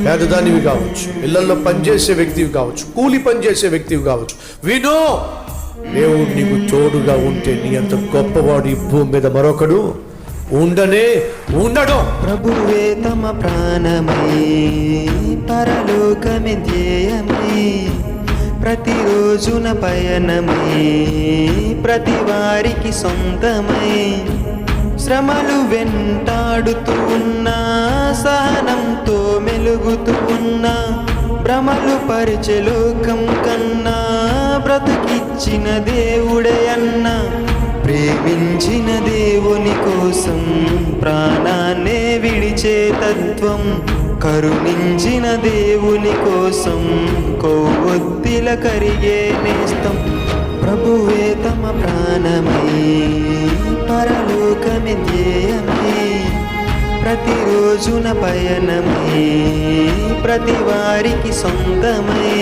పేదదానివి కావచ్చు, ఇళ్లలో పనిచేసే వ్యక్తివి కావచ్చు, కూలి పనిచేసే వ్యక్తివి కావచ్చు, వినో, దేవుడు నీకు తోడుగా ఉంటే నీ అంత గొప్పవాడు ఈ భూమి మీద మరొకడు ఉండడు. ప్రభువే తమ ప్రాణమై, పరలోకమే ధ్యేయమై, ప్రతిరోజున పయనమై, ప్రతి వారికి సొంతమై, శ్రమలు వెంటాడుతూ ఉన్నా, సహనంతో మెలుగుతూ ఉన్నా, భ్రమలు పరిచే లోకం కన్నా బ్రతికిచ్చిన దేవుడే అన్నా. ప్రేమించిన దేవుని కోసం ప్రాణాన్నే విడిచే తత్వం, కరుణించిన దేవుని కోసం కొవ్వొత్తిల కరిగే నేస్తం. ప్రభువే తమ ప్రాణమై, పరలోకమే ధ్యేయమై, ప్రతిరోజున పయనమై, ప్రతి వారికి సొంతమై.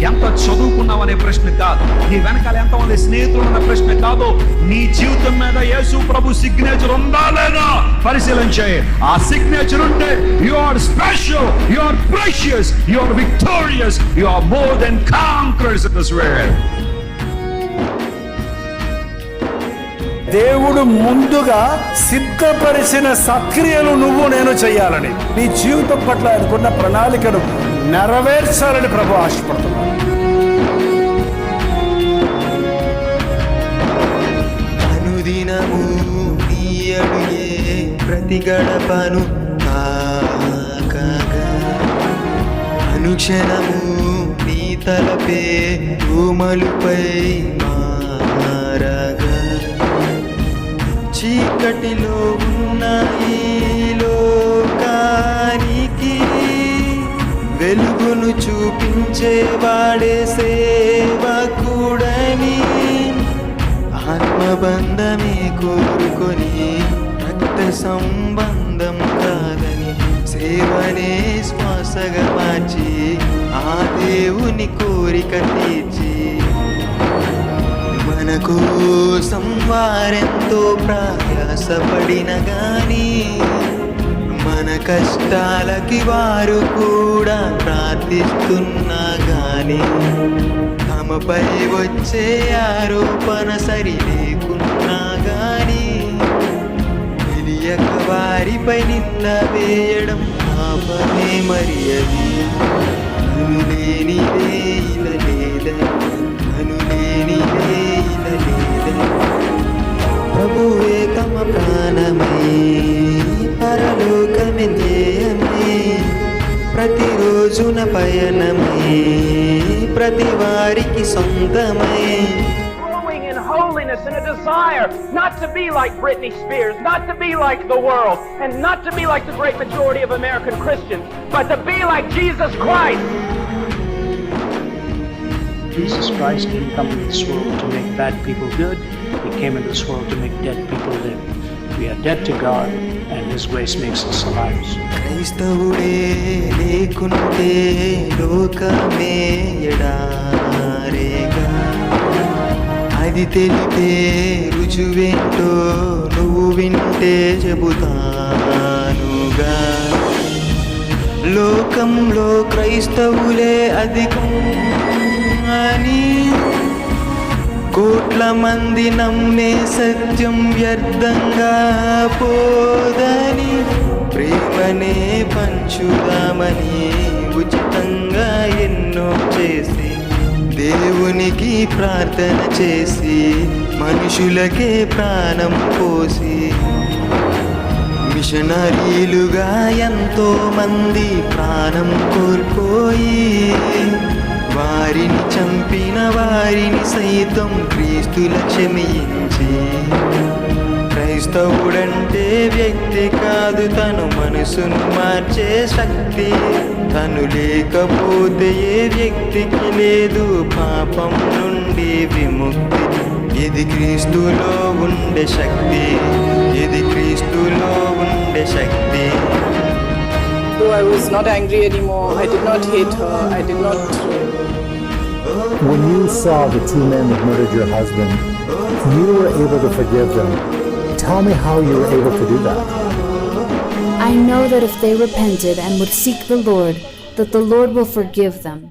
ఎంత చదువుకున్నావనే ప్రశ్న కాదు, నీ వెనకాల ఎంతమంది స్నేహితులు అన్న ప్రశ్న కాదు, నీ జీవితం మీద యేసు ప్రభు సిగ్నేచర్ ఉందా లేదా పరిశీలించే. ఆ సిగ్నేచర్ ఉంటే you are special, you are precious, you are victorious, you are more than conquerors in this world. దేవుడు ముందుగా సిద్ధపరిచిన సక్రియలు నువ్వు నేను చేయాలని, నీ జీవితం పట్ల అనుకున్న ప్రణాళికను నెరవేర్చాలని ప్రభు ఆశపడుతున్నాడు. అనుదినము నీ అడుగే ప్రతి గడపను తాకగా, అనుక్షణము నీ తలపే భూమలుపై మారగా, చీకటిలో ఉన్న ఈ లోకానికి వెలుగును చూపించేవాడే సేవకుడని, ఆత్మబంధమే కోరుకొని రక్త సంబంధం కాదని, సేవనే శ్వాసగా మార్చి ఆ దేవుని కోరిక తీర్చి, మన కోసం వారెంతో ప్రయాసపడిన గాని, మన కష్టాలకి వారు కూడా ప్రార్థిస్తున్నా గాని, తమపై వచ్చే ఆరోపణ సరి లేకున్నా గాని, తెలియక వారిపై నింద వేయడం పాపమే మరి అది. అనులేనిదే ఇలా లేదని, అనులేనిదే ఇలా లేదని. ప్రభువే తమ ప్రాణమై, పరలోకమే ధ్యేయమై, ప్రతిరోజున పయనమై, ప్రతి వారికి సొంతమై. Growing in holiness and a desire not to be like Britney Spears, not to be like the world, and not to be like the great majority of American Christians, but to be like Jesus Christ. Jesus Christ didn't come into this world to make bad people good. He came into this world to make dead people live. We are dead to God, and His grace makes us alive. క్రైస్తవుడే లేకుంటే లోకమే ఎడారేగా, అది తెలిపే రుజువేంటో నువ్వు వింటే చెబుతానుగా. లోకంలో క్రైస్తవులే అధికం అని కోట్ల మంది నమ్మే సత్యం వ్యర్థంగా పోదని, ప్రేమనే పంచుదామని ఉచితంగా ఎన్నో చేసి, దేవునికి ప్రార్థన చేసి, మనుషులకే ప్రాణం పోసి, మిషనరీలుగా ఎంతో మంది ప్రాణం కోల్పోయి, వారిని చంపిన వారిని సైతం క్రీస్తుల క్షమించి, క్రైస్తవుడంటే వ్యక్తి కాదు, తను మనసును మార్చే శక్తి. తను లేకపోతే ఏ వ్యక్తికి లేదు పాపం నుండి విముక్తి. ఇది క్రీస్తులో ఉండే శక్తి, ఇది క్రీస్తులో ఉండే శక్తి. Though I was not angry anymore, I did not hate her, I did not. When you saw the two men that murdered your husband, you were able to forgive them. Tell me how you were able to do that. know that if they repented and would seek the Lord, that the Lord will forgive them.